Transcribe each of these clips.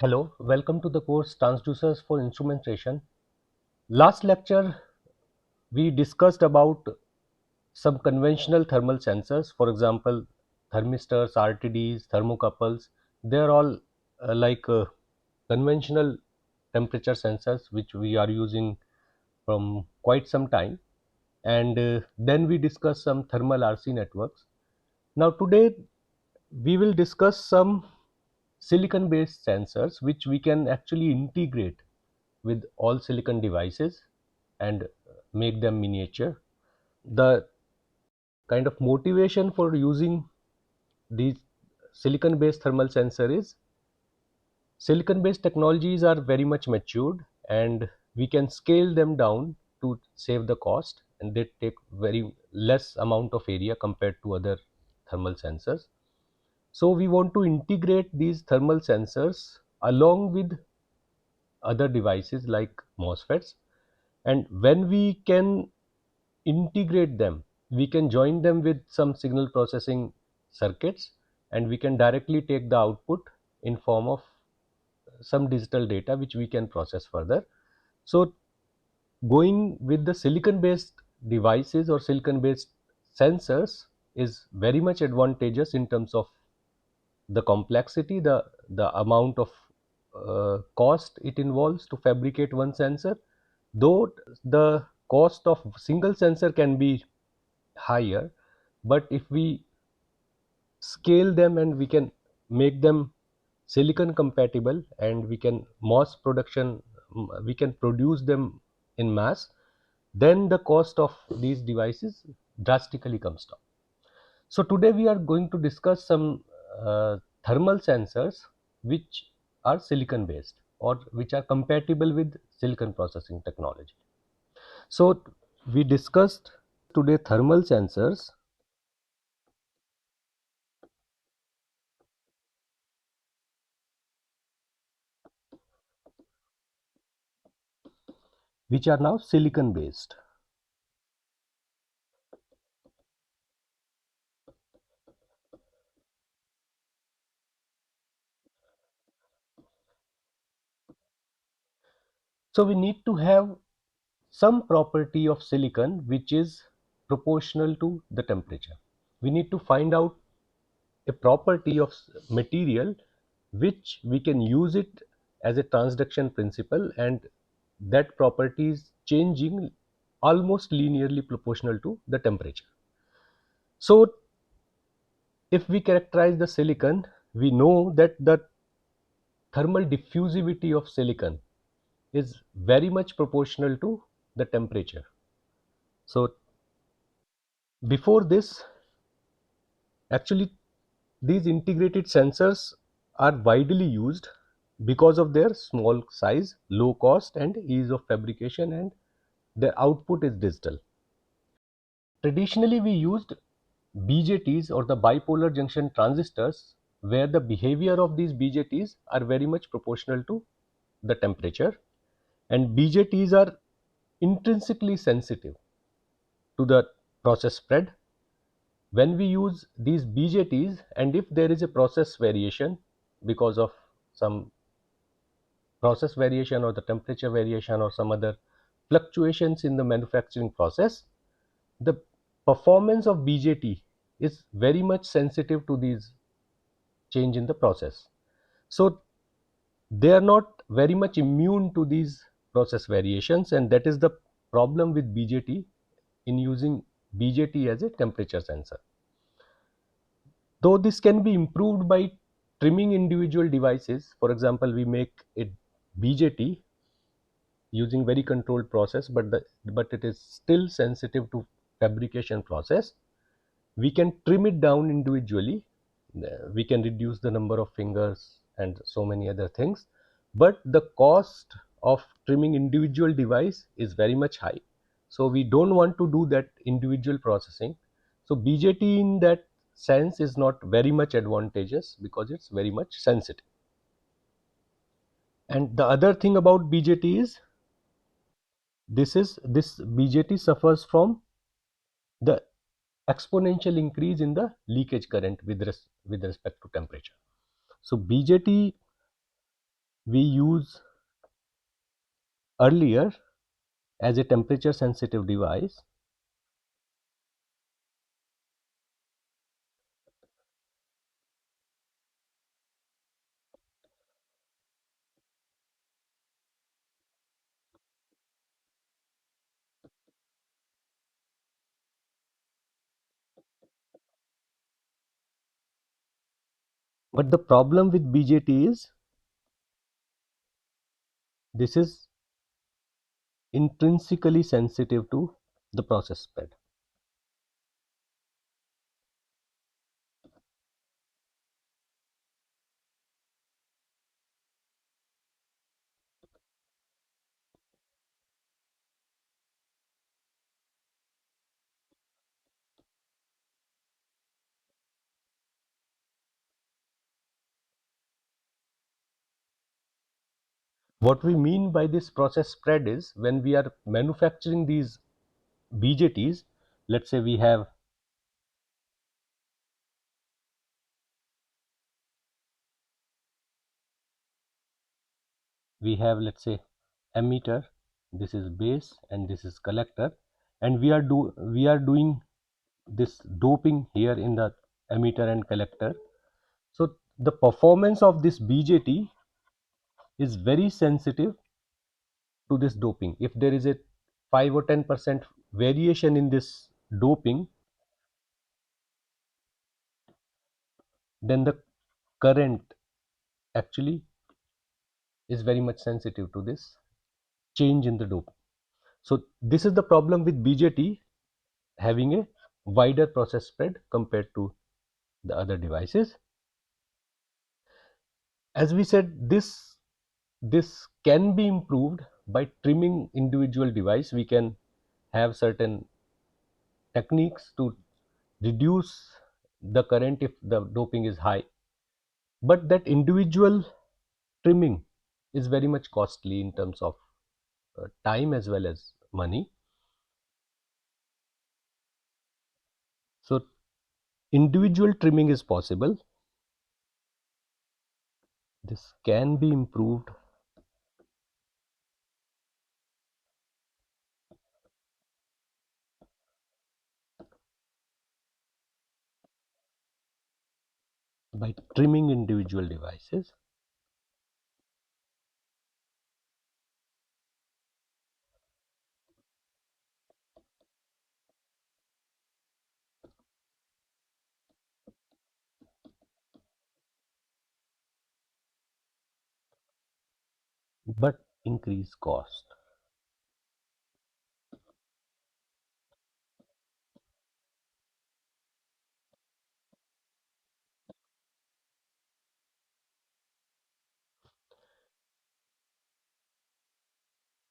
Hello, welcome to the course Transducers for Instrumentation. Last lecture we discussed about some conventional thermal sensors, for example, thermistors, RTDs, thermocouples. They are all conventional temperature sensors which we are using from quite some time. And then we discussed some thermal RC networks. Now today we will discuss some silicon based sensors which we can actually integrate with all silicon devices and make them miniature. The kind of motivation for using these silicon based thermal sensor is silicon based technologies are very much matured and we can scale them down to save the cost, and they take very less amount of area compared to other thermal sensors. So we want to integrate these thermal sensors along with other devices like MOSFETs, and when we can integrate them, we can join them with some signal processing circuits, and we can directly take the output in form of some digital data which we can process further. So going with the silicon based devices or silicon based sensors is very much advantageous in terms of the complexity, the amount of cost it involves to fabricate one sensor, though the cost of single sensor can be higher, but if we scale them and we can make them silicon compatible and we can mass production, we can produce them in mass, then the cost of these devices drastically comes down. So today we are going to discuss some thermal sensors which are silicon based or which are compatible with silicon processing technology. So we discussed today thermal sensors which are now silicon based. So we need to have some property of silicon which is proportional to the temperature. We need to find out a property of material which we can use it as a transduction principle, and that property is changing almost linearly proportional to the temperature. So if we characterize the silicon, we know that the thermal diffusivity of silicon is very much proportional to the temperature. So before this, actually, these integrated sensors are widely used because of their small size, low cost, and ease of fabrication, and their output is digital. Traditionally, we used BJTs or the bipolar junction transistors, where the behavior of these BJTs are very much proportional to the temperature, and BJTs are intrinsically sensitive to the process spread. When we use these BJTs and if there is a process variation because of some process variation or the temperature variation or some other fluctuations in the manufacturing process, the performance of BJT is very much sensitive to these change in the process. So they are not very much immune to these process variations, and that is the problem with BJT in using BJT as a temperature sensor. Though this can be improved by trimming individual devices. For example, we make a BJT using very controlled process, but it is still sensitive to fabrication process. We can trim it down individually. We can reduce the number of fingers and so many other things, but the cost of trimming individual device is very much high. So we don't want to do that individual processing. So BJT in that sense is not very much advantageous because it's very much sensitive. And the other thing about BJT is this BJT suffers from the exponential increase in the leakage current with respect to temperature. So BJT we use earlier as a temperature sensitive device. But the problem with BJT is this is intrinsically sensitive to the process spread. What we mean by this process spread is when we are manufacturing these BJTs, let's say we have let's say emitter, this is base and this is collector, and we are doing this doping here in the emitter and collector. So the performance of this BJT is very sensitive to this doping. If there is a 5 or 10% variation in this doping, then the current actually is very much sensitive to this change in the dope. So this is the problem with BJT having a wider process spread compared to the other devices. As we said, this can be improved by trimming individual device. We can have certain techniques to reduce the current if the doping is high, but that individual trimming is very much costly in terms of time as well as money. So individual trimming is possible. This can be improved by trimming individual devices. But increase cost.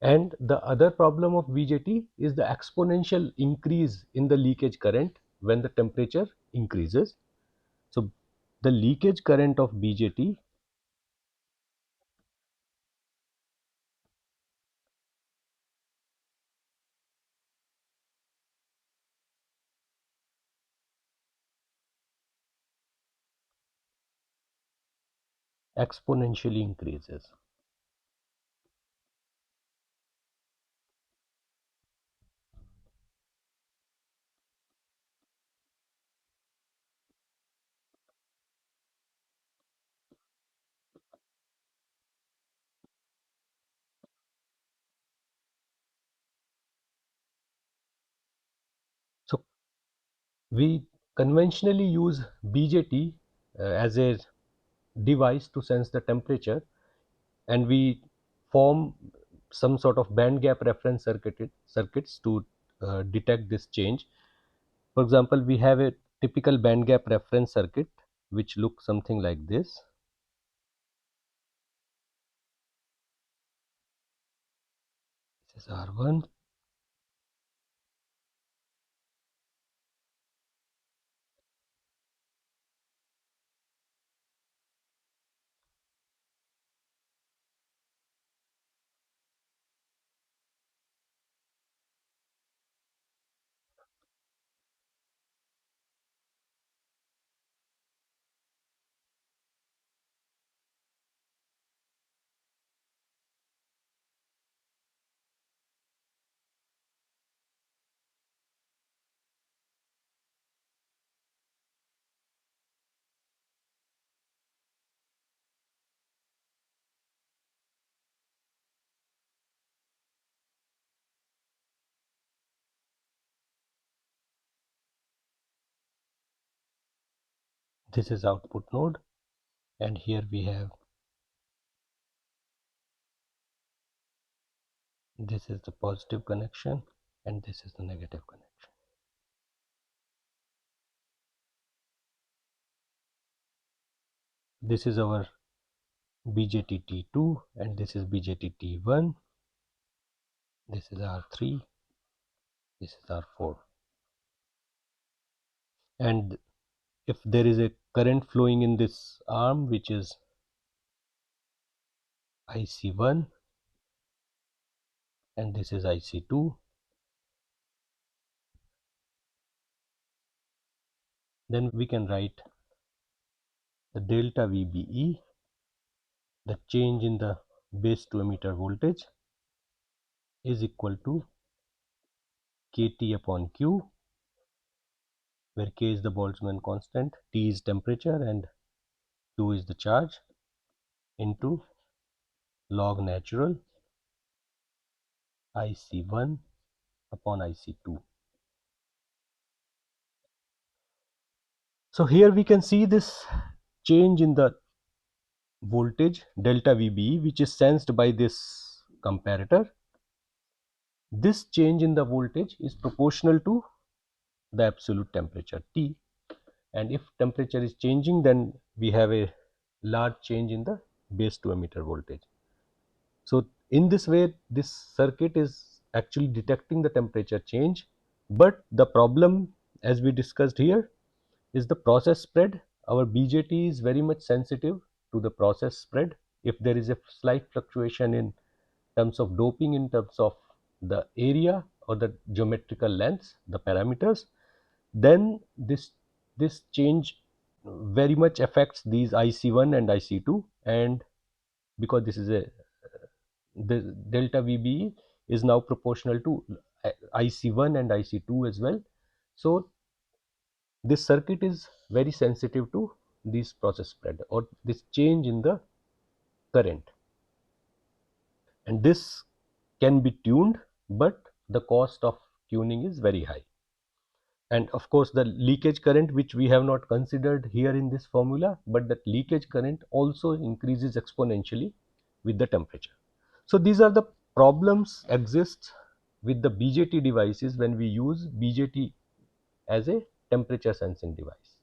And the other problem of BJT is the exponential increase in the leakage current when the temperature increases. So the leakage current of BJT exponentially increases. So we conventionally use BJT as a device to sense the temperature, and we form some sort of band gap reference circuits to detect this change. For example, we have a typical band gap reference circuit which looks something like this. This is R1. This is output node, and here we have, this is the positive connection and this is the negative connection. This is our BJT T2 and this is BJT T1. This is R3, this is R4. And if there is a current flowing in this arm, which is IC1, and this is IC2, then we can write the delta VBE, the change in the base to emitter voltage, is equal to KT upon Q, where K is the Boltzmann constant, T is temperature and Q is the charge, into log natural IC1 upon IC2. So here we can see this change in the voltage delta VBE, which is sensed by this comparator. This change in the voltage is proportional to the absolute temperature T, and if temperature is changing, then we have a large change in the base to emitter voltage. So in this way, this circuit is actually detecting the temperature change, but the problem, as we discussed here, is the process spread. Our BJT is very much sensitive to the process spread. If there is a slight fluctuation in terms of doping, in terms of the area or the geometrical lengths, the parameters, then this change very much affects these IC1 and IC2, and because this is a, the delta VBE is now proportional to IC1 and IC2 as well. So this circuit is very sensitive to this process spread or this change in the current, and this can be tuned, but the cost of tuning is very high. And of course the leakage current, which we have not considered here in this formula, but that leakage current also increases exponentially with the temperature. So these are the problems exist with the BJT devices when we use BJT as a temperature sensing device.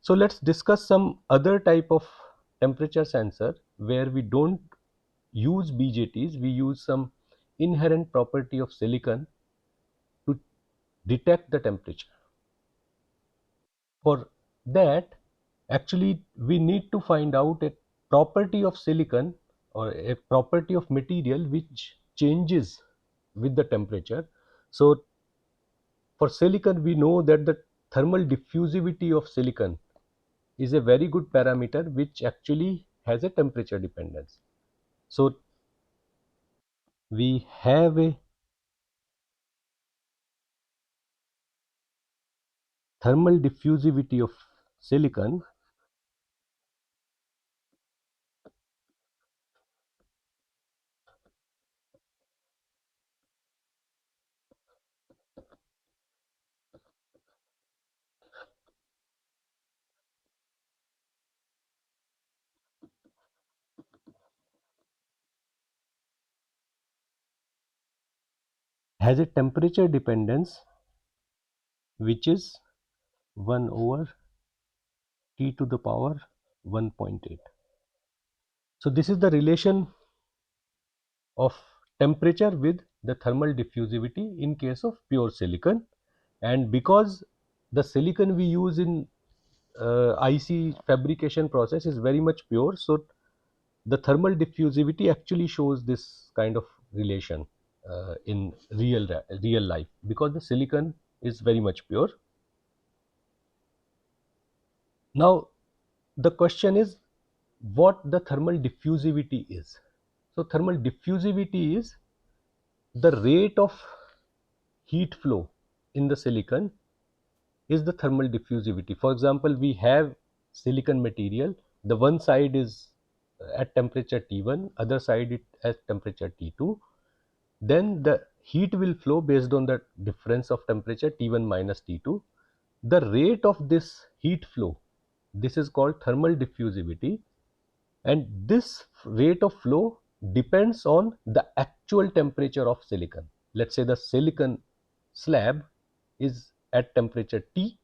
So let's discuss some other type of temperature sensor where we don't use BJTs, we use some inherent property of silicon to detect the temperature. For that, actually we need to find out a property of silicon or a property of material which changes with the temperature. So for silicon, we know that the thermal diffusivity of silicon is a very good parameter which actually has a temperature dependence. So we have a thermal diffusivity of silicon has a temperature dependence which is 1 over T to the power 1.8. So this is the relation of temperature with the thermal diffusivity in case of pure silicon, and because the silicon we use in IC fabrication process is very much pure, so the thermal diffusivity actually shows this kind of relation in real life because the silicon is very much pure. Now the question is what the thermal diffusivity is. So thermal diffusivity is the rate of heat flow in the silicon is the thermal diffusivity. For example, we have silicon material, the one side is at temperature T1, other side it at temperature T2, then the heat will flow based on the difference of temperature T1 minus T2. The rate of this heat flow This is called thermal diffusivity, and this rate of flow depends on the actual temperature of silicon. Let's say the silicon slab is at temperature T.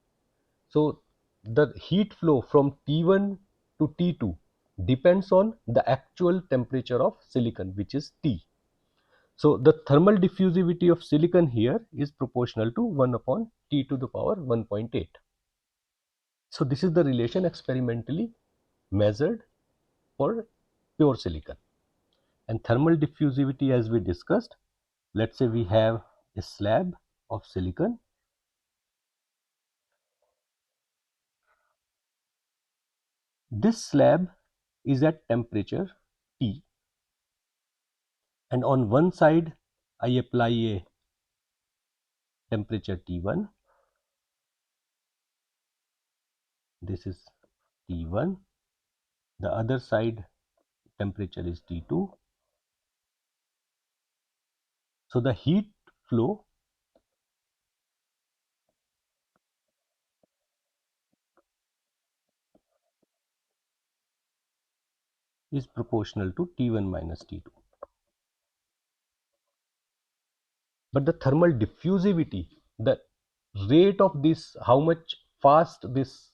So the heat flow from T1 to T2 depends on the actual temperature of silicon, which is T. So the thermal diffusivity of silicon here is proportional to 1 upon T to the power 1.8. So this is the relation experimentally measured for pure silicon. And thermal diffusivity, as we discussed, let's say we have a slab of silicon. This slab is at temperature T, and on one side I apply a temperature T1. This is T1. The other side temperature is T2. So the heat flow is proportional to T1 minus T2. But the thermal diffusivity, the rate of this, how much fast this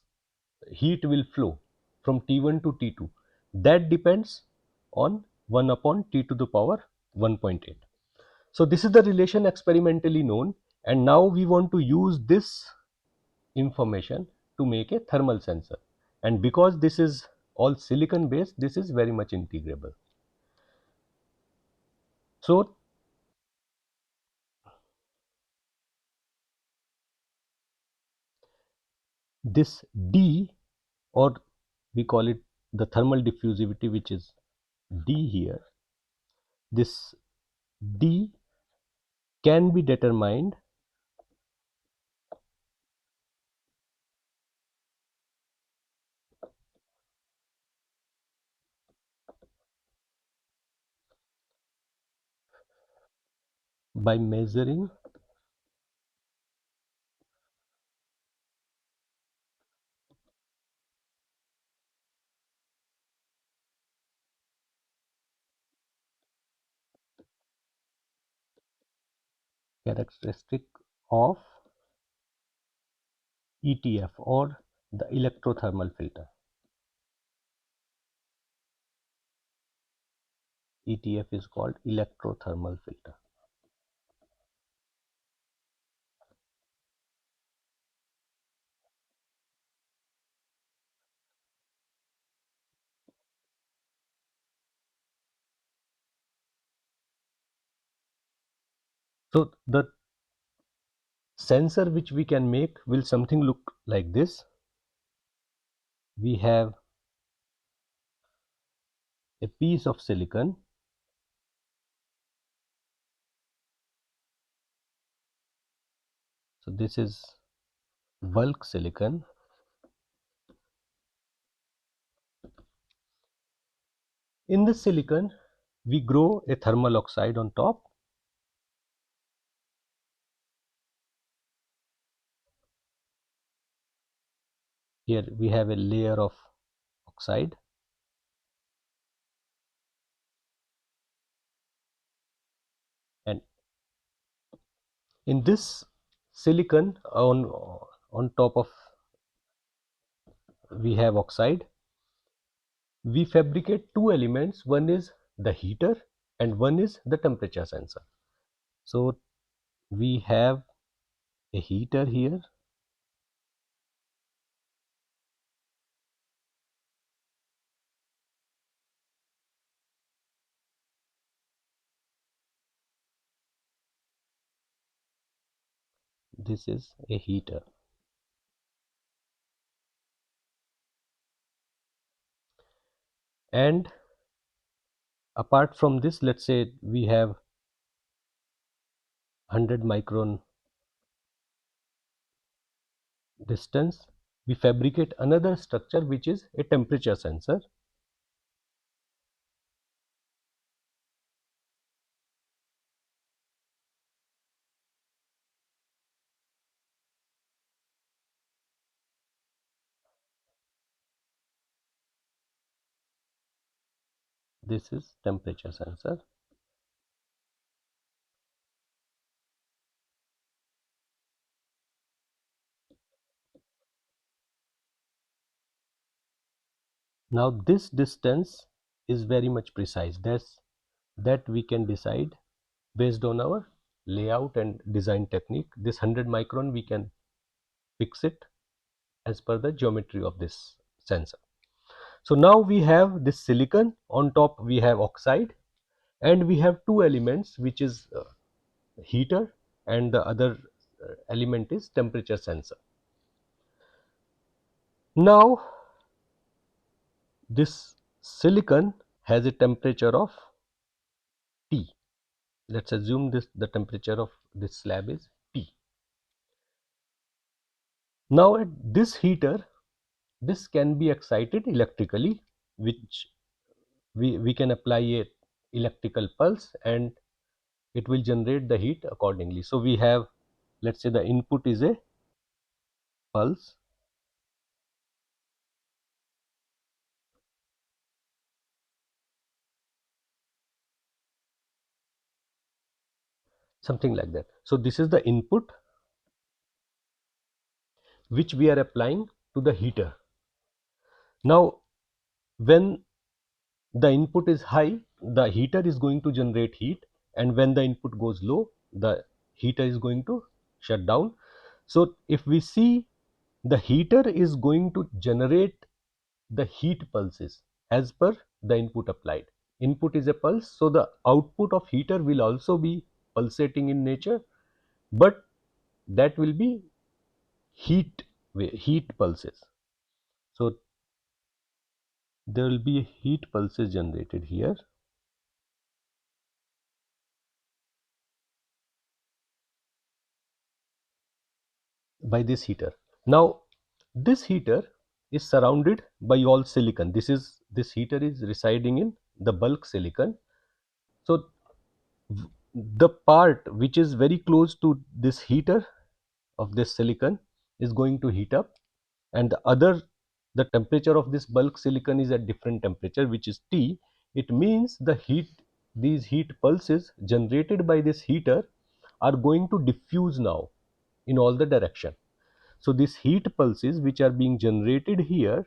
heat will flow from T1 to T2, that depends on 1 upon T to the power 1.8. So this is the relation experimentally known, and now we want to use this information to make a thermal sensor. And because this is all silicon based, this is very much integrable. So this D, or we call it the thermal diffusivity, which is D here, this D can be determined by measuring characteristic of ETF, or the electrothermal filter. ETF is called electrothermal filter. So the sensor which we can make will something look like this. We have a piece of silicon. So this is bulk silicon. In this silicon, we grow a thermal oxide on top. Here we have a layer of oxide, and in this silicon, on top of we have oxide. We fabricate two elements. One is the heater and one is the temperature sensor. So we have a heater here. This is a heater. And apart from this, let's say we have 100 micron distance. We fabricate another structure which is a temperature sensor. This is temperature sensor. Now this distance is very much precise. That we can decide based on our layout and design technique. This 100 micron we can fix it as per the geometry of this sensor. So now we have this silicon, on top we have oxide, and we have two elements, which is heater, and the other element is temperature sensor. Now this silicon has a temperature of T. Let's assume the temperature of this slab is T. Now at this heater, this can be excited electrically, which we can apply a electrical pulse and it will generate the heat accordingly. So we have, let's say the input is a pulse, something like that. So this is the input which we are applying to the heater. Now when the input is high, the heater is going to generate heat, and when the input goes low, the heater is going to shut down. So if we see, the heater is going to generate the heat pulses as per the input applied. Input is a pulse, so the output of heater will also be pulsating in nature, but that will be heat pulses. So there will be heat pulses generated here by this heater. Now this heater is surrounded by all silicon. This heater is residing in the bulk silicon. So the part which is very close to this heater of this silicon is going to heat up, and the temperature of this bulk silicon is at different temperature, which is T. It means these heat pulses generated by this heater are going to diffuse now in all the direction. So these heat pulses which are being generated here,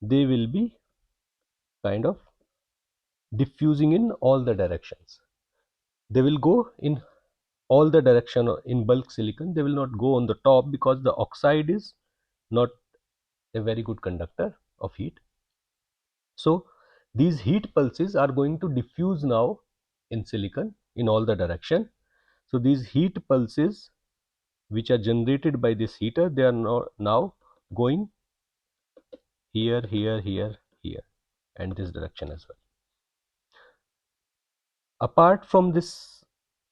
they will be kind of diffusing in all the directions. They will go in all the direction in bulk silicon. They will not go on the top because the oxide is not a very good conductor of heat. So these heat pulses are going to diffuse now in silicon in all the direction. So these heat pulses which are generated by this heater, they are now going here, here, here, here, and this direction as well. Apart from this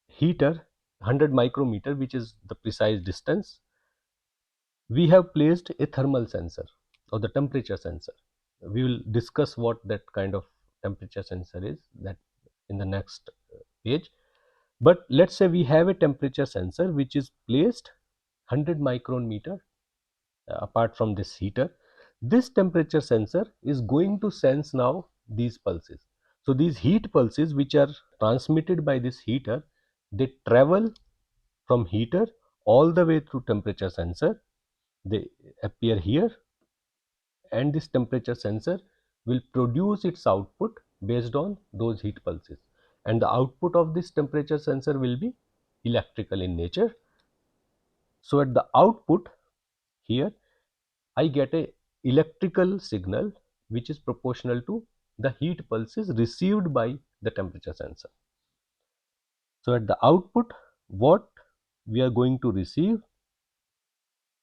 heater, 100 micrometer, which is the precise distance, we have placed a thermal sensor or the temperature sensor. We will discuss what that kind of temperature sensor is that in the next page. But let's say we have a temperature sensor which is placed 100 micron meter apart from this heater. This temperature sensor is going to sense now these pulses. So these heat pulses which are transmitted by this heater, they travel from heater all the way through temperature sensor. They appear here, and this temperature sensor will produce its output based on those heat pulses, and the output of this temperature sensor will be electrical in nature. So at the output here, I get a electrical signal which is proportional to the heat pulses received by the temperature sensor. So at the output, what we are going to receive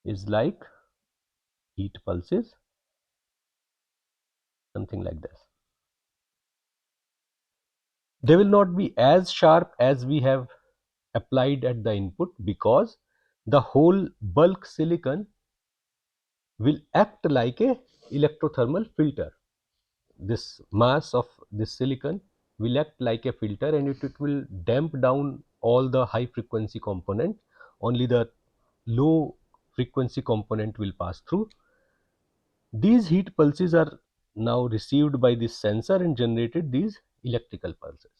is like heat pulses, something like this. They will not be as sharp as we have applied at the input, because the whole bulk silicon will act like a electrothermal filter. This mass of this silicon will act like a filter, and it will damp down all the high frequency component. Only the low frequency component will pass through. These heat pulses are now received by this sensor and generated these electrical pulses.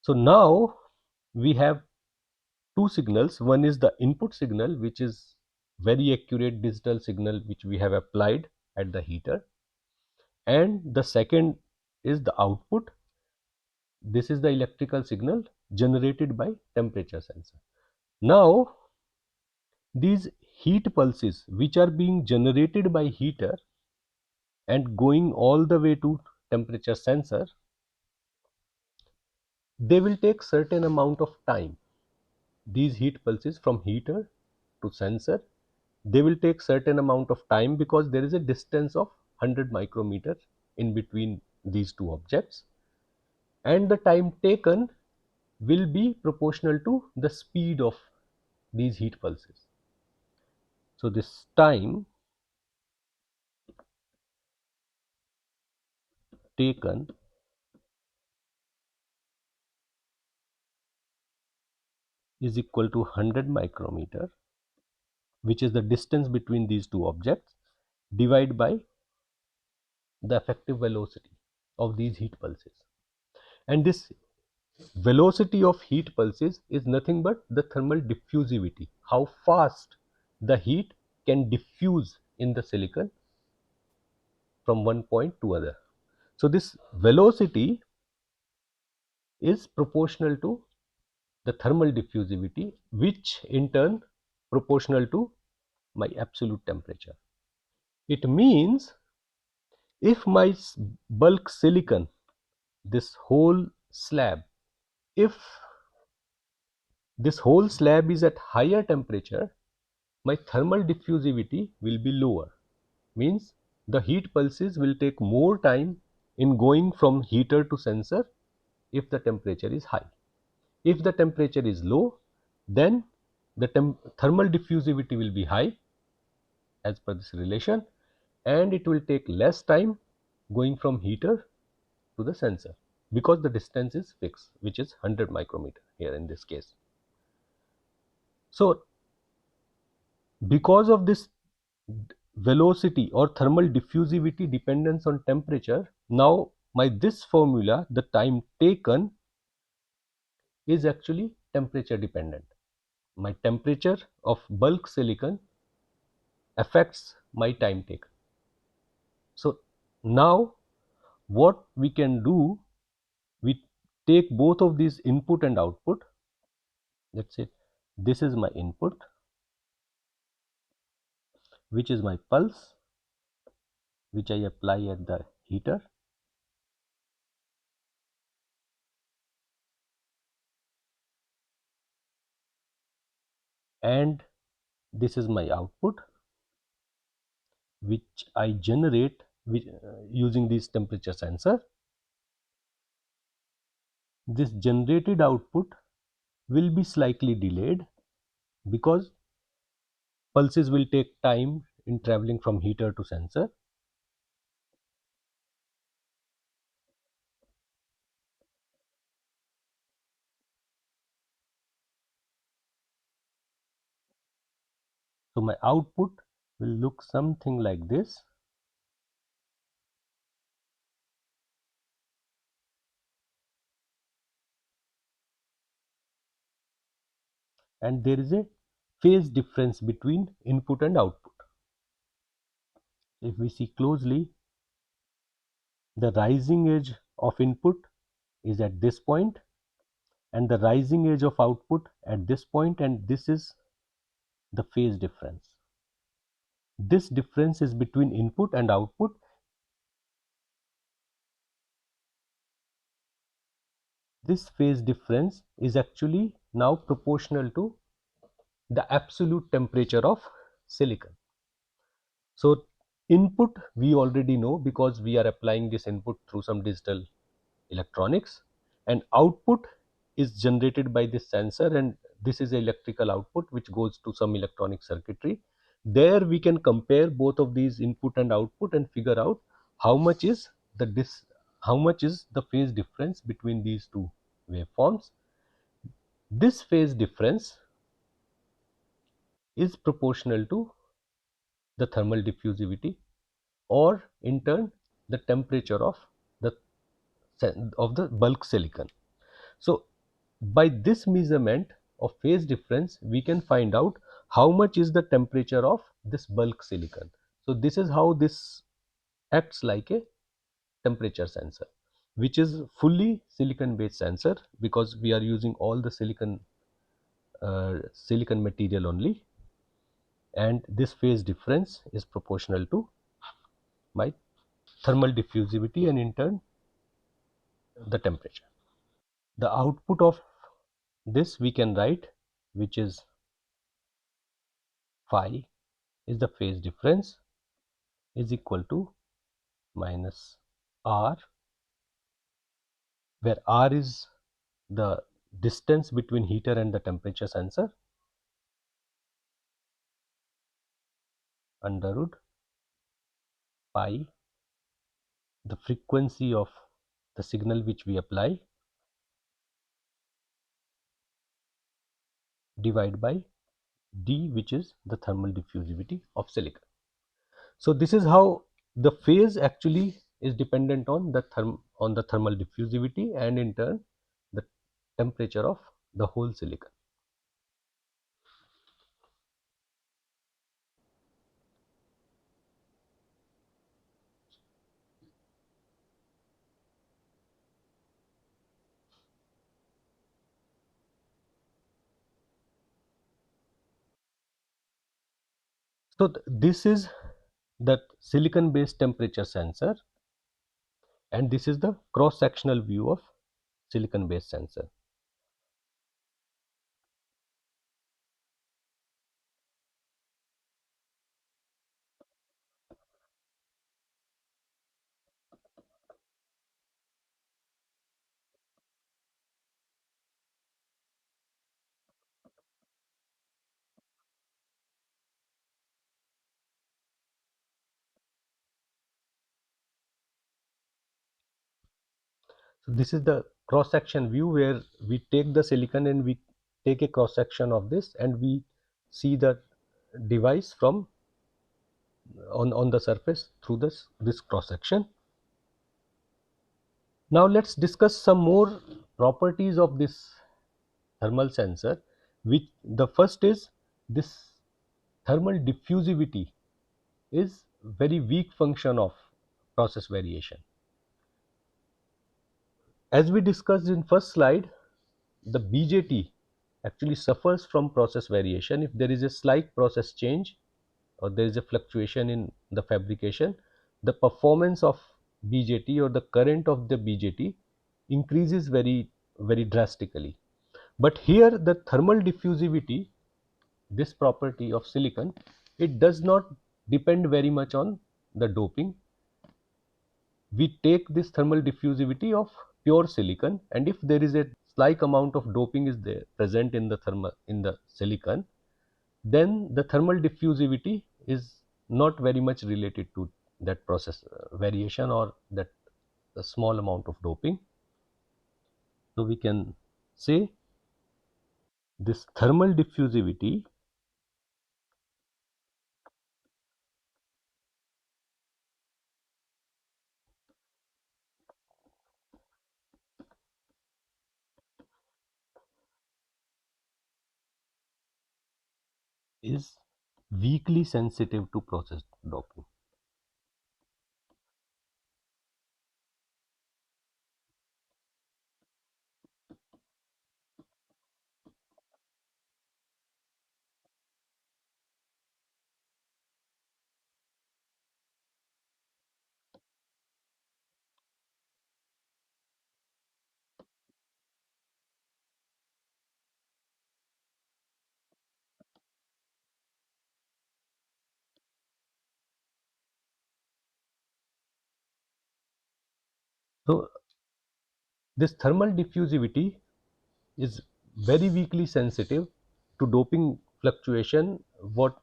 So now we have two signals. One is the input signal, which is very accurate digital signal which we have applied at the heater, and the second is the output. This is the electrical signal generated by temperature sensor. Now these heat pulses which are being generated by heater and going all the way to temperature sensor, they will take certain amount of time. These heat pulses from heater to sensor, they will take certain amount of time because there is a distance of 100 micrometer in between these two objects, and the time taken will be proportional to the speed of these heat pulses. So this time taken is equal to 100 micrometer, which is the distance between these two objects, divided by the effective velocity of these heat pulses. And this velocity of heat pulses is nothing but the thermal diffusivity, how fast the heat can diffuse in the silicon from one point to other. So this velocity is proportional to the thermal diffusivity, which in turn proportional to my absolute temperature. It means if my bulk silicon, this whole slab, if this whole slab is at higher temperature, my thermal diffusivity will be lower. Means the heat pulses will take more time in going from heater to sensor if the temperature is high. If the temperature is low, then the thermal diffusivity will be high as per this relation, and it will take less time going from heater to the sensor because the distance is fixed, which is 100 micrometer here in this case. So because of this velocity or thermal diffusivity dependence on temperature, now my this formula, the time taken, is actually temperature dependent. My temperature of bulk silicon affects my time taken. So now what we can do, we take both of these input and output. Let's say this is my input, which is my pulse, which I apply at the heater, and this is my output, which I generate using this temperature sensor. This generated output will be slightly delayed because pulses will take time in traveling from heater to sensor. So my output will look something like this. And there is a phase difference between input and output. If we see closely, the rising edge of input is at this point and the rising edge of output at this point, and this is the phase difference. This difference is between input and output. This phase difference is actually now proportional to the absolute temperature of silicon. So input we already know because we are applying this input through some digital electronics, and output is generated by this sensor, and this is electrical output which goes to some electronic circuitry. There we can compare both of these input and output and figure out how much is the phase difference between these two waveforms. This phase difference is proportional to the thermal diffusivity, or in turn the temperature the of the bulk silicon. So by this measurement of phase difference, we can find out how much is the temperature of this bulk silicon. So this is how this acts like a temperature sensor, which is fully silicon based sensor, because we are using all the silicon material only, and this phase difference is proportional to my thermal diffusivity and in turn the temperature. The output of this we can write, which is phi is the phase difference, is equal to minus r, where r is the distance between heater and the temperature sensor, under root pi, the frequency of the signal which we apply, divided by d, which is the thermal diffusivity of silicon. So this is how the phase actually is dependent on the thermal diffusivity and in turn the temperature of the whole silicon. So this is the silicon based temperature sensor, and this is the cross sectional view of silicon based sensor. So this is the cross section view where we take the silicon and we take a cross section of this and we see the device from on the surface through this cross section. Now let's discuss some more properties of this thermal sensor, which the first is this thermal diffusivity is very weak function of process variation. As we discussed in first slide, the BJT actually suffers from process variation. If there is a slight process change or there is a fluctuation in the fabrication, the performance of BJT or the current of the BJT increases very drastically. But here the thermal diffusivity, this property of silicon, it does not depend very much on the doping. We take this thermal diffusivity of pure silicon, and if there is a slight amount of doping is there present in the silicon, then the thermal diffusivity is not very much related to that process variation or that the small amount of doping. So we can say this thermal diffusivity is weakly sensitive to process doping. So this thermal diffusivity is very weakly sensitive to doping fluctuation. What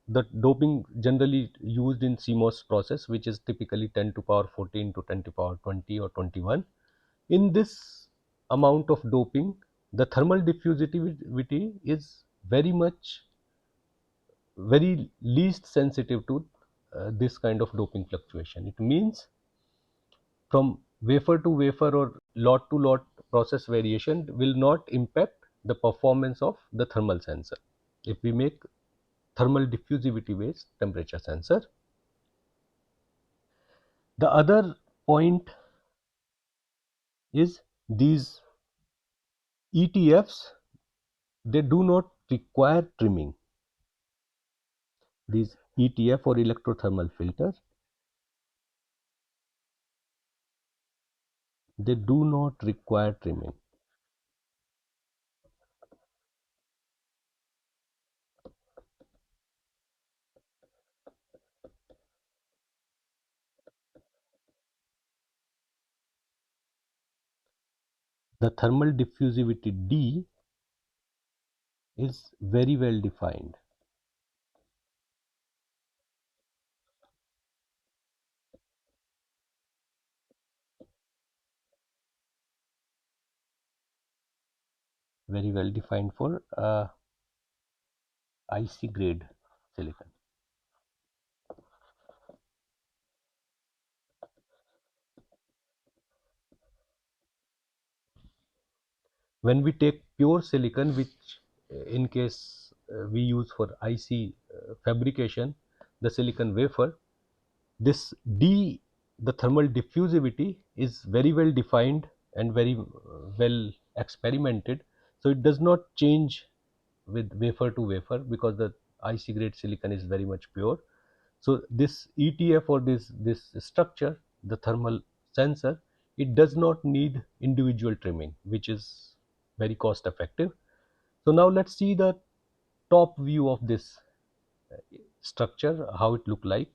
the doping generally used in CMOS process, which is typically 10 to power 14 to 10 to power 20 or 21. In this amount of doping, the thermal diffusivity is very least sensitive to this kind of doping fluctuation. It means from wafer to wafer or lot to lot process variation will not impact the performance of the thermal sensor if we make thermal diffusivity based temperature sensor. The other point is these ETFs, they do not require trimming. These ETF or electrothermal filter, they do not require trimming. The thermal diffusivity D is very well defined. Very well defined for IC grade silicon. When we take pure silicon, which in case we use for IC fabrication, the silicon wafer, this D, the thermal diffusivity is very well defined and very well experimented. So it does not change with wafer to wafer because the IC grade silicon is very much pure. So this ETF or this structure, the thermal sensor, it does not need individual trimming, which is very cost effective. So now let's see the top view of this structure, how it look like.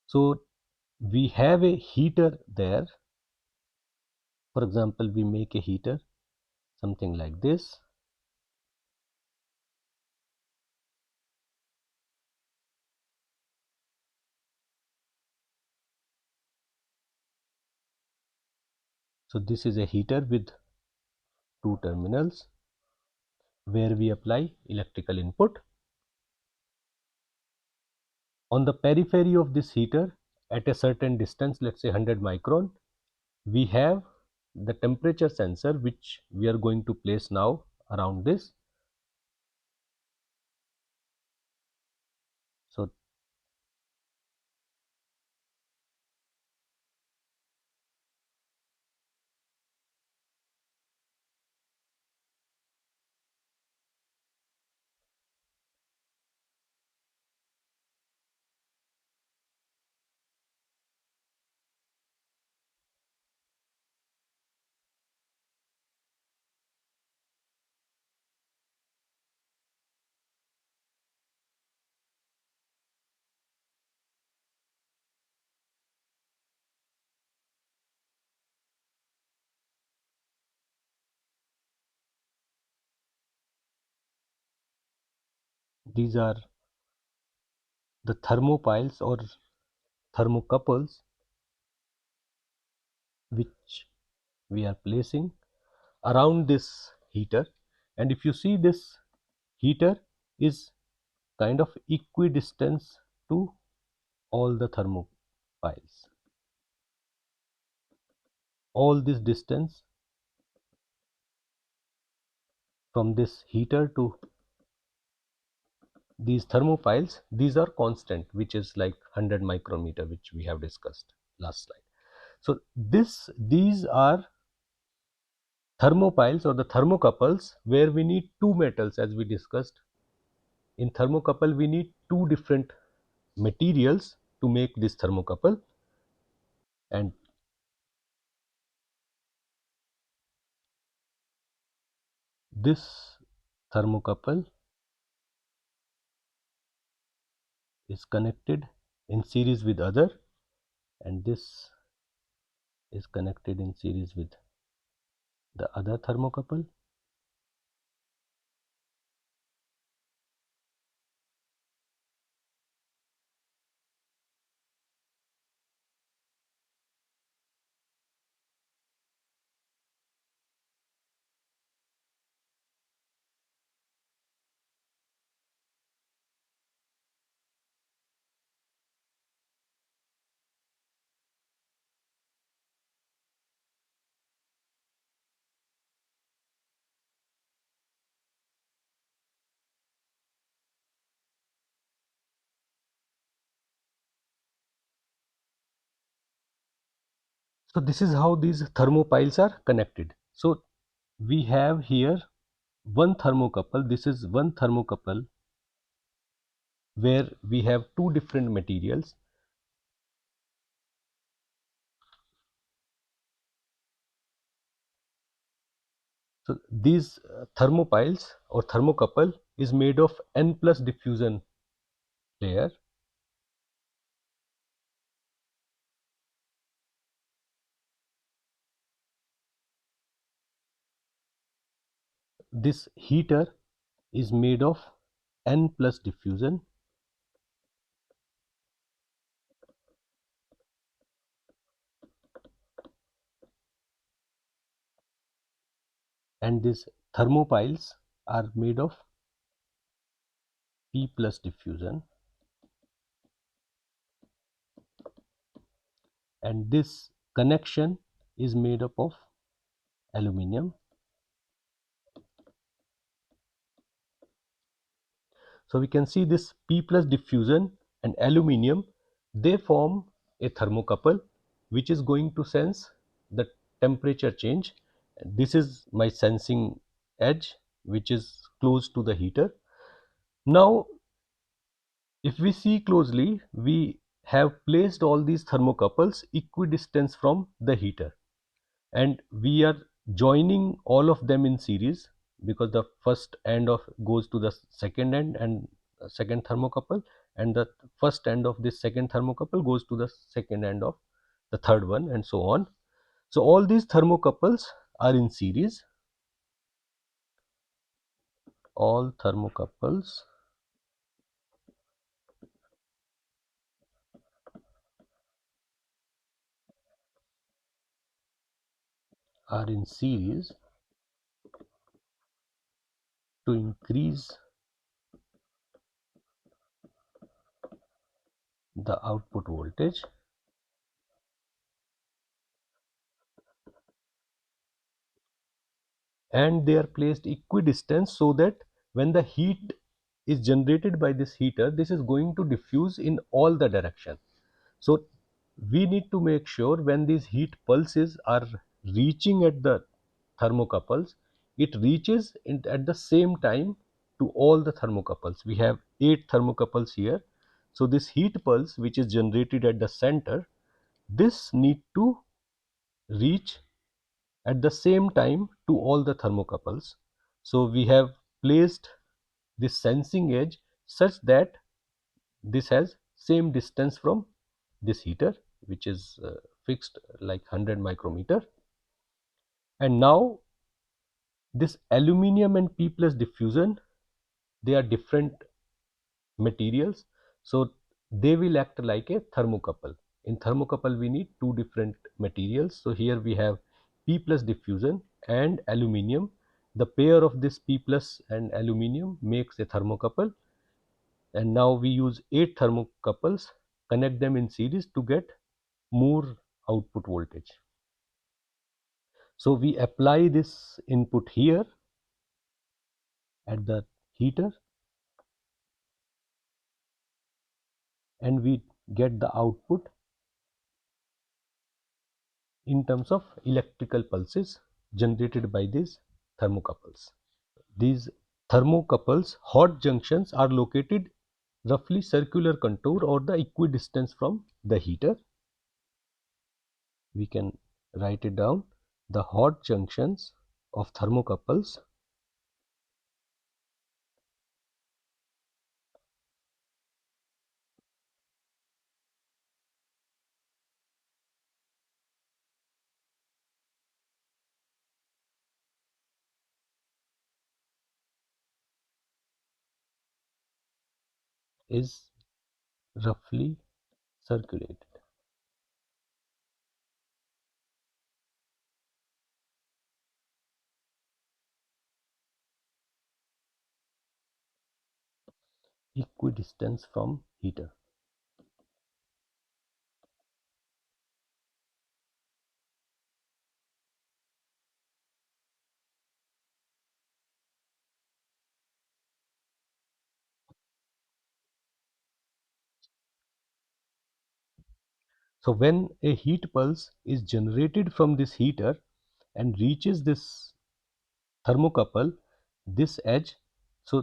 So we have a heater there. For example, we make a heater, something like this. So this is a heater with two terminals where we apply electrical input. On the periphery of this heater, at a certain distance, let's say 100 micron, we have the temperature sensor which we are going to place now around this. So these are the thermopiles or thermocouples which we are placing around this heater. And if you see, this heater is kind of equidistance to all the thermopiles. All this distance from this heater to these thermopiles, these are constant, which is like 100 micrometer, which we have discussed last slide. So these are thermopiles or the thermocouples where we need two metals, as we discussed. In thermocouple, we need two different materials to make this thermocouple, and this thermocouple is connected in series with other, and this is connected in series with the other thermocouple. So this is how these thermopiles are connected. So we have here one thermocouple. This is one thermocouple where we have two different materials. So these thermopiles or thermocouple is made of N plus diffusion layer. This heater is made of N plus diffusion, and these thermopiles are made of P plus diffusion, and this connection is made up of aluminum. So we can see this P plus diffusion and aluminum, they form a thermocouple which is going to sense the temperature change. This is my sensing edge which is close to the heater. Now if we see closely, we have placed all these thermocouples equidistant from the heater, and we are joining all of them in series because the first end of goes to the second end and second thermocouple, and the first end of this second thermocouple goes to the second end of the third one, and so on. So all these thermocouples are in series. All thermocouples are in series to increase the output voltage, and they are placed equidistant so that when the heat is generated by this heater, this is going to diffuse in all the direction. So we need to make sure when these heat pulses are reaching at the thermocouples, it reaches at the same time to all the thermocouples. We have 8 thermocouples here. So this heat pulse which is generated at the center, this need to reach at the same time to all the thermocouples. So we have placed this sensing edge such that this has same distance from this heater, which is fixed like 100 micrometer. And now this aluminum and P plus diffusion, they are different materials, so they will act like a thermocouple. In thermocouple we need two different materials. So here we have P plus diffusion and aluminum. The pair of this P plus and aluminum makes a thermocouple, and now we use 8 thermocouples, connect them in series to get more output voltage. So we apply this input here at the heater, and we get the output in terms of electrical pulses generated by these thermocouples. These thermocouples, hot junctions, are located roughly circular contour or the equidistance from the heater. We can write it down. The hot junctions of thermocouples is roughly circulated. Equidistance from heater. So when a heat pulse is generated from this heater and reaches this thermocouple, this edge, so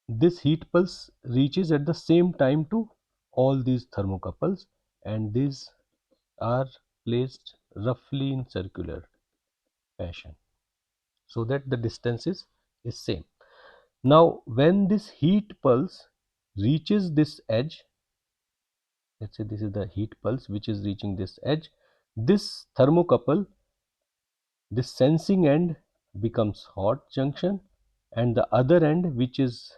this heat pulse reaches at the same time to all these thermocouples, and these are placed roughly in circular fashion so that the is same. Now when this heat pulse reaches this edge, let's say this is the heat pulse which is reaching this edge, this thermocouple, this sensing end becomes hot junction, and the other end which is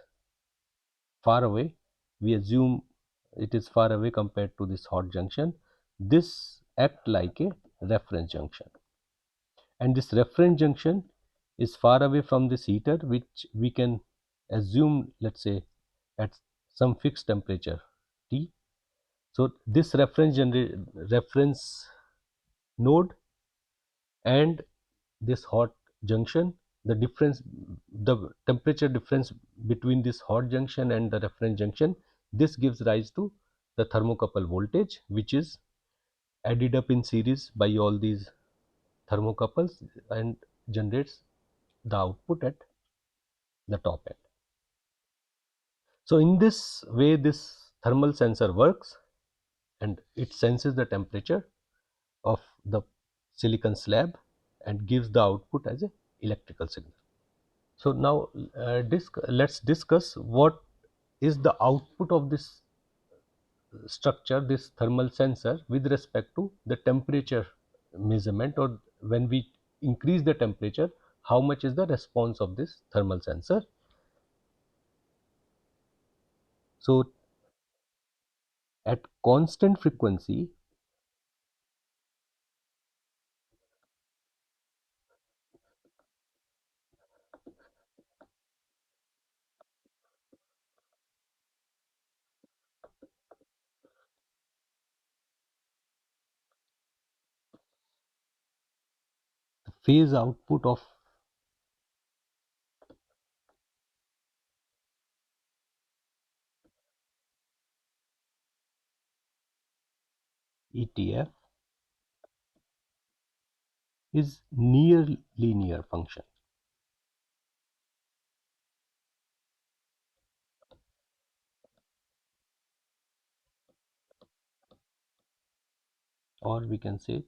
far away, we assume it is far away compared to this hot junction, this act like a reference junction, and this reference junction is far away from this heater, which we can assume, let's say, at some fixed temperature T. So this reference node and this hot junction, the difference, the temperature difference between this hot junction and the reference junction, this gives rise to the thermocouple voltage, which is added up in series by all these thermocouples and generates the output at the top end. So in this way this thermal sensor works, and it senses the temperature of the silicon slab and gives the output as a electrical signal. So now let's discuss what is the output of this structure, this thermal sensor, with respect to the temperature measurement, or when we increase the temperature, how much is the response of this thermal sensor. So at constant frequency, the phase output of ETF is near linear function, or we can say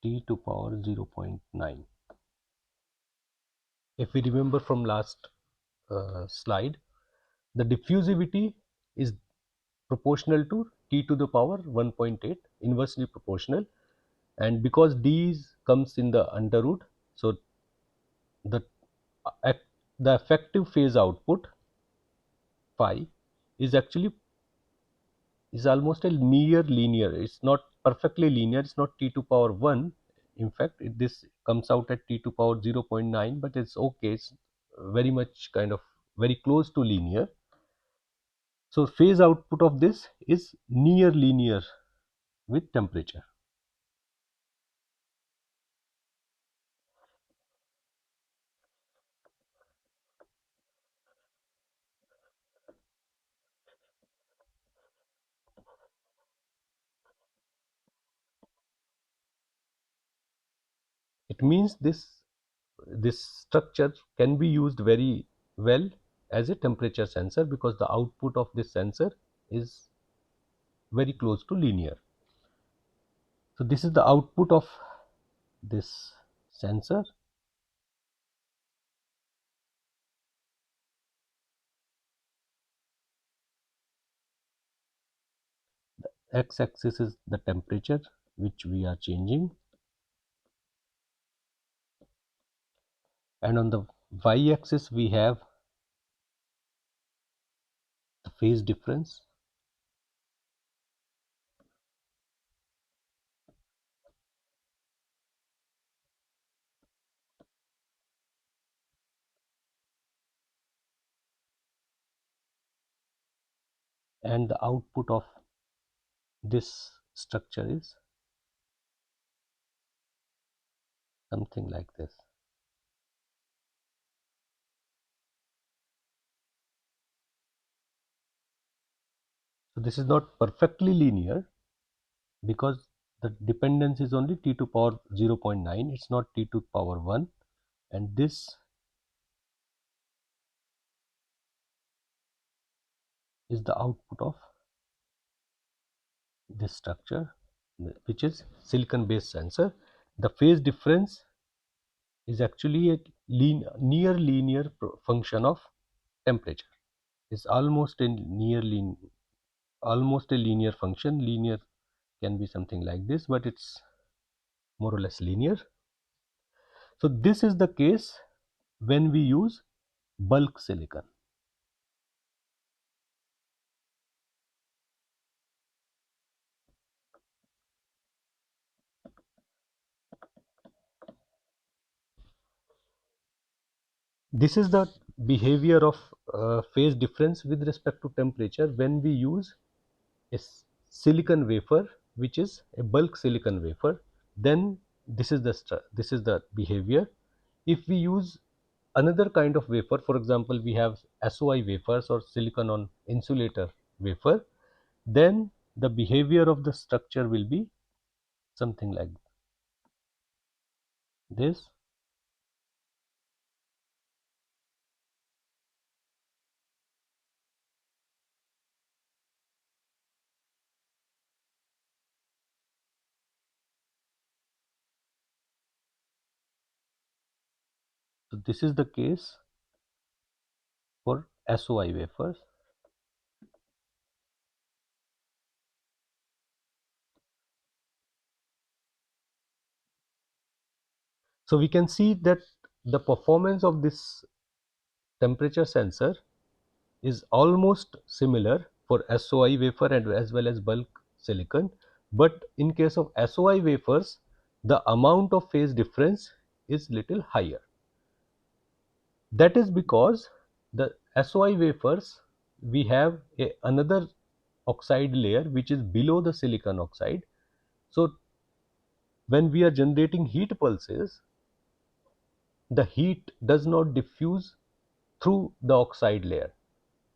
t to power 0.9. If we remember from last slide, the diffusivity is proportional to t to the power 1.8, inversely proportional, and because d comes in the under root, so the the effective phase output phi is actually is almost a near linear. It's not perfectly linear, it's not t to power 1. In fact, this comes out at t to power 0.9, but it's okay, it's very much kind of very close to linear. So phase output of this is near linear with temperature. It means this structure can be used very well as a temperature sensor, because the output of this sensor is very close to linear. So this is the output of this sensor. X-axis is the temperature which we are changing, and on the y-axis we have the phase difference, and the output of this structure is something like this. So So this is not perfectly linear because the dependence is only t to power 0.9, it's not t to power 1, and this is the output of this structure, which is silicon based sensor. The phase difference is actually a near linear function of temperature. It's almost a almost a linear function. Linear can be something like this, but it's more or less linear. So this is the case when we use bulk silicon. This is the behavior of phase difference with respect to temperature when we use a silicon wafer, which is a bulk silicon wafer. Then this is the behavior. If we use another kind of wafer, for example, we have SOI wafers or silicon on insulator wafer, then the behavior of the structure will be something like this. So this is the case for SOI wafers. So we can see that the performance of this temperature sensor is almost similar for SOI wafer and as well as bulk silicon, but in case of SOI wafers, the amount of phase difference is little higher. That is because the SOI wafers, we have another oxide layer which is below the silicon oxide. So when we are generating heat pulses, the heat does not diffuse through the oxide layer,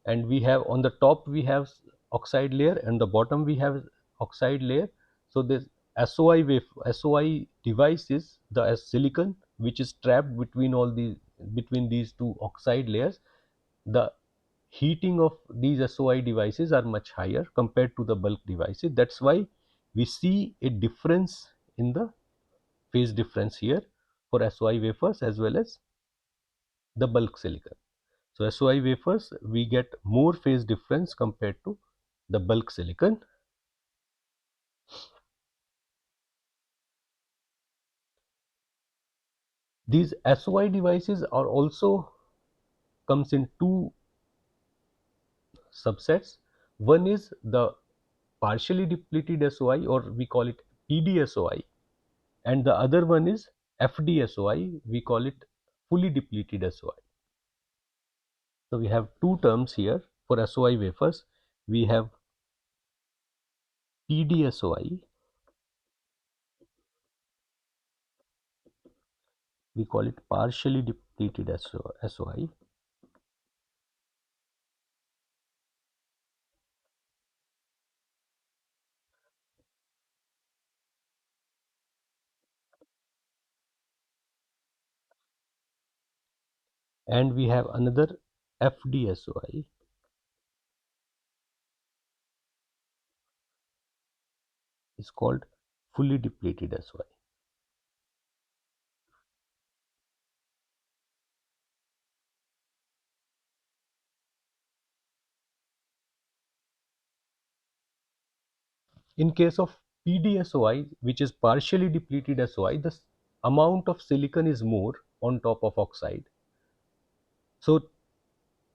and we have on the top we have oxide layer and the bottom we have oxide layer. So this SOI device is the silicon which is trapped between these two oxide layers. The heating of these SOI devices are much higher compared to the bulk devices. That's why we see a difference in the phase difference here for SOI wafers as well as the bulk silicon. So SOI wafers, we get more phase difference compared to the bulk silicon. These SOI devices are also comes in two subsets. One is the partially depleted SOI, or we call it PDSOI, and the other one is FDSOI, we call it fully depleted SOI. So we have two terms here for SOI wafers. We have PDSOI, we call it partially depleted SOI, and we have another FDSOI, is called fully depleted SOI. In case of PDSOI, which is partially depleted SOI, the amount of silicon is more on top of oxide. So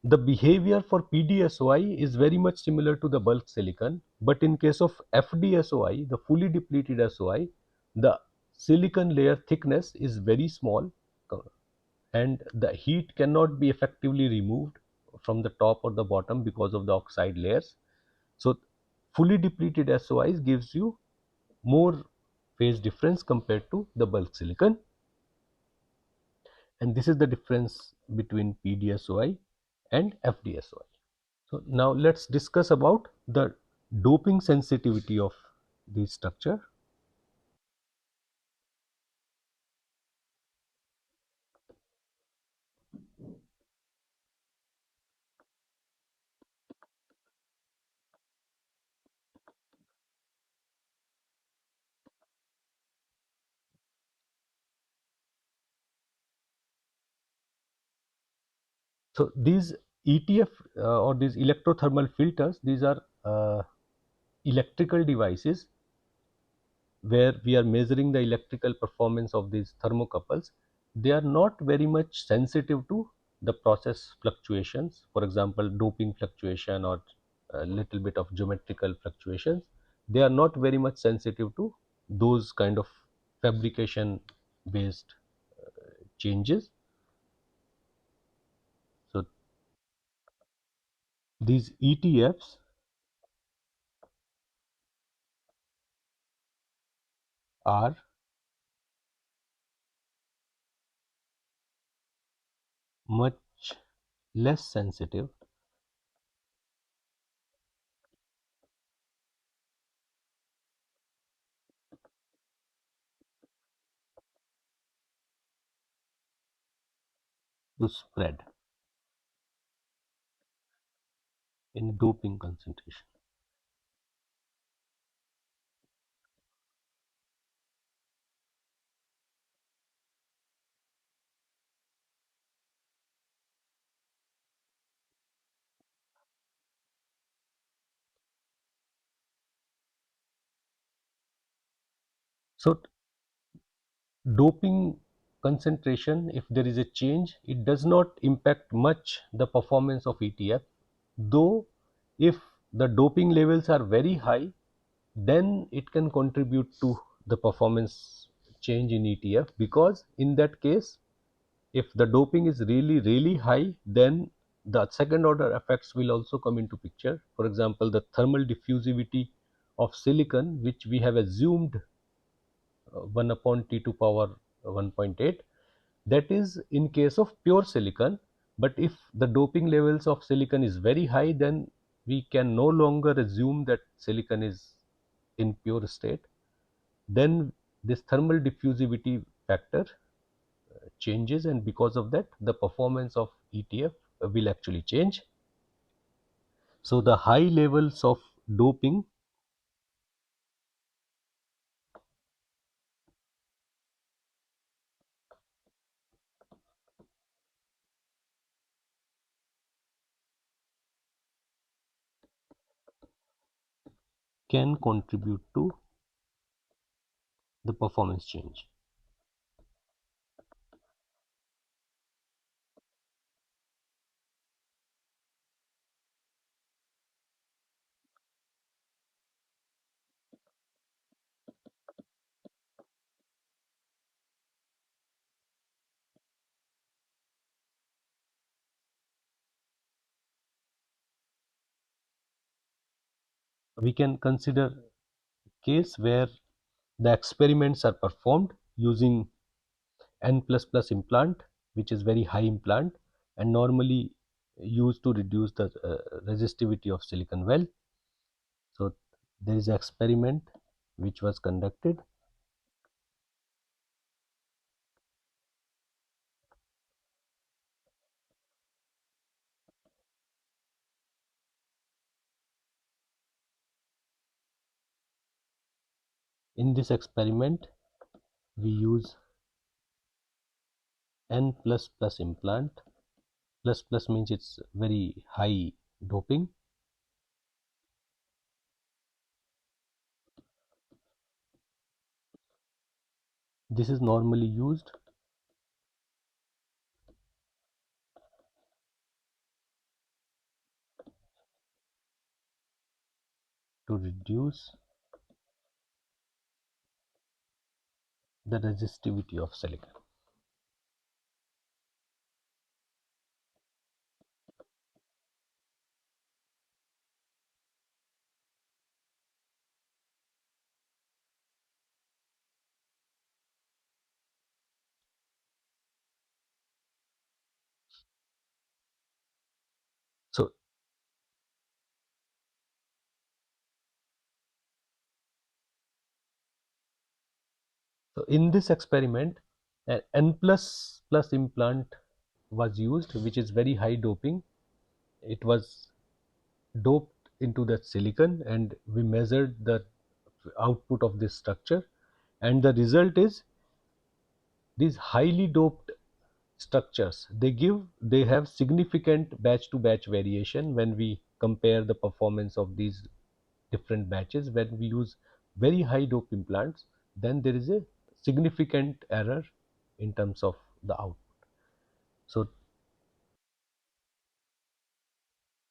the behavior for PDSOI is very much similar to the bulk silicon, but in case of FDSOI, the fully depleted SOI, the silicon layer thickness is very small and the heat cannot be effectively removed from the top or the bottom because of the oxide layers. So fully depleted SOIs gives you more phase difference compared to the bulk silicon, and this is the difference between PDSOI and FDSOI. So now let's discuss about the doping sensitivity of the structure. So these ETF or these electrothermal filters, these are electrical devices where we are measuring the electrical performance of these thermocouples. They are not very much sensitive to the process fluctuations, for example, doping fluctuation or a little bit of geometrical fluctuations. They are not very much sensitive to those kind of fabrication based changes. So these ETFs are much less sensitive to spread in doping concentration. So doping concentration, if there is a change, it does not impact much the performance of ETF, though if the doping levels are very high, then it can contribute to the performance change in ETF, because in that case, if the doping is really high, then the second order effects will also come into picture. For example, the thermal diffusivity of silicon, which we have assumed 1 upon T to power 1.8, that is in case of pure silicon. But if the doping levels of silicon is very high, then we can no longer assume that silicon is in pure state. Then this thermal diffusivity factor changes, and because of that the performance of ETF will actually change. So the high levels of doping can contribute to the performance change. We can consider case where the experiments are performed using N++ implant, which is very high implant and normally used to reduce the resistivity of silicon well. So there is an experiment which was conducted. In this experiment we use N++ implant. Plus plus means it's very high doping. This is normally used to reduce the resistivity of silicon. So So in this experiment, an N plus plus implant was used, which is very high doping. It was doped into that silicon, and we measured the output of this structure, and the result is these highly doped structures, they have significant batch to batch variation when we compare the performance of these different batches. When we use very high dope implants, then there is a significant error in terms of the output. So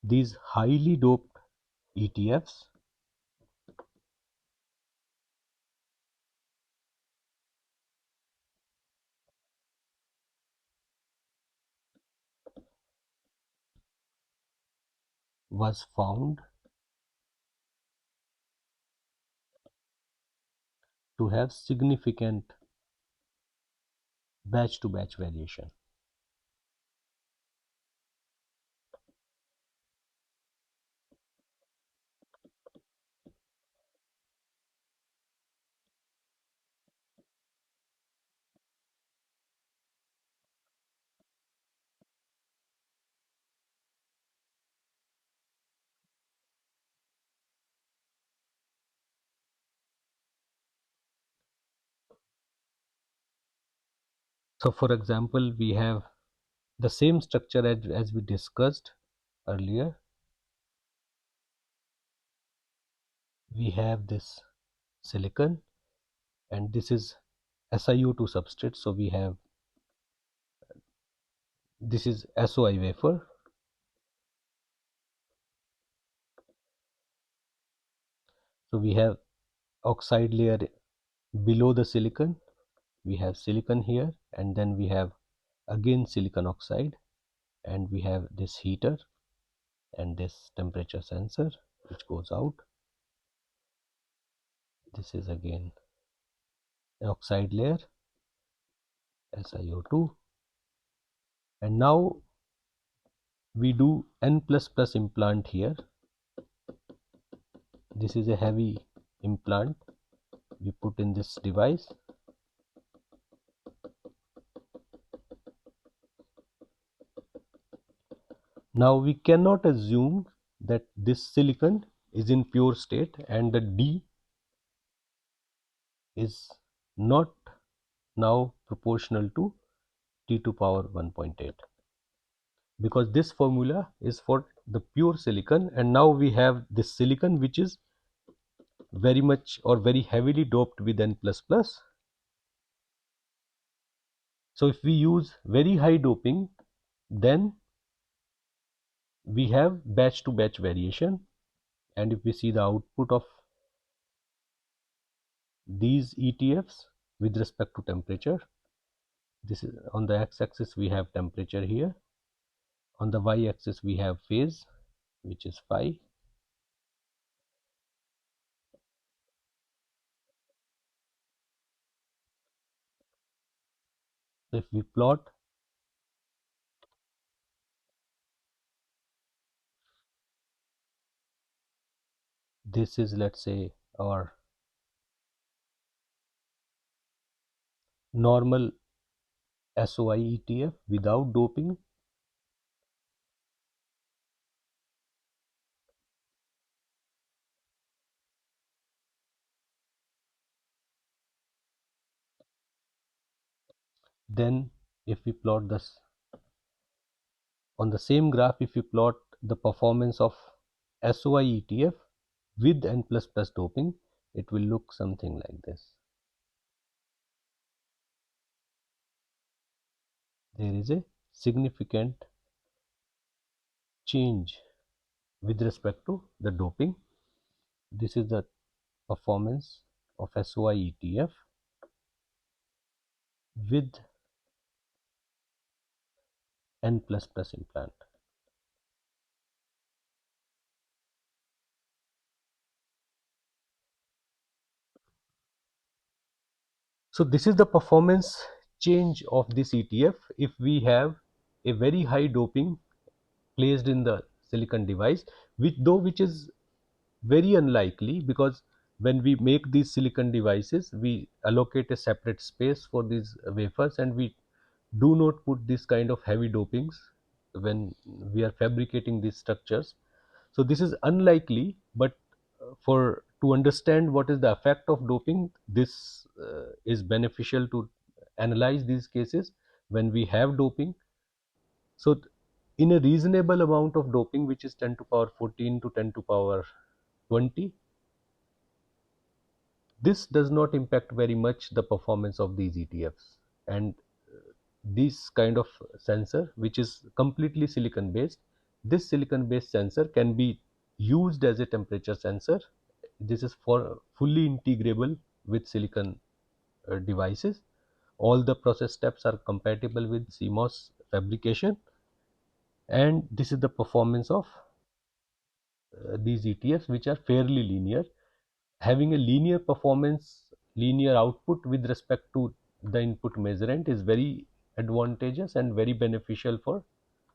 these highly doped ETFs was found to have significant batch to batch variation. So for example, we have the same structure as we discussed earlier. We have this silicon, and this is SiO2 substrate. So we have, this is SOI wafer. So we have oxide layer below the silicon. We have silicon here, and then we have again silicon oxide, and we have this heater and this temperature sensor which goes out. This is again oxide layer, SiO2, and now we do N plus plus implant here. This is a heavy implant we put in this device. Now we cannot assume that this silicon is in pure state and the D is not now proportional to T to power 1.8, because this formula is for the pure silicon, and now we have this silicon which is very much or very heavily doped with N plus plus. So if we use very high doping, then we have batch to batch variation, and if we see the output of these ETFs with respect to temperature, this is on the x-axis we have temperature here, on the y-axis we have phase which is phi. So if we plot, this is, let's say, our normal SOI ETF without doping, then if we plot this on the same graph, if we plot the performance of SOI ETF with N plus plus doping, it will look something like this. There is a significant change with respect to the doping. This is the performance of SOI ETF with N plus plus implant. So this is the performance change of this ETF if we have a very high doping placed in the silicon device, which is very unlikely, because when we make these silicon devices, we allocate a separate space for these wafers, and we do not put this kind of heavy dopings when we are fabricating these structures. So this is unlikely, but for to understand what is the effect of doping, this is beneficial to analyze these cases when we have doping. So in a reasonable amount of doping, which is 10 to power 14 to 10 to power 20, this does not impact very much the performance of these ETFs. And this kind of sensor, which is completely silicon based, this silicon based sensor can be used as a temperature sensor. This is for fully integrable with silicon devices. All the process steps are compatible with CMOS fabrication, and this is the performance of these ETFs, which are fairly linear. Having a linear performance, linear output with respect to the input measurement is very advantageous and very beneficial for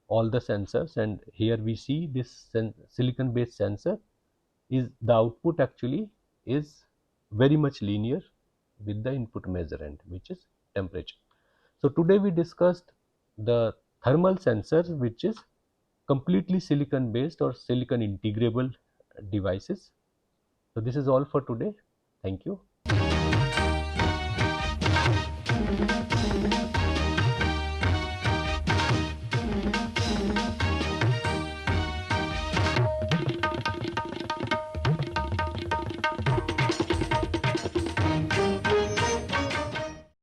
all the sensors. And here we see this silicon based sensor is the output actually is very much linear with the input measurement, which is temperature. So today we discussed the thermal sensors, which is completely silicon based or silicon integrable devices. So this is all for today. Thank you.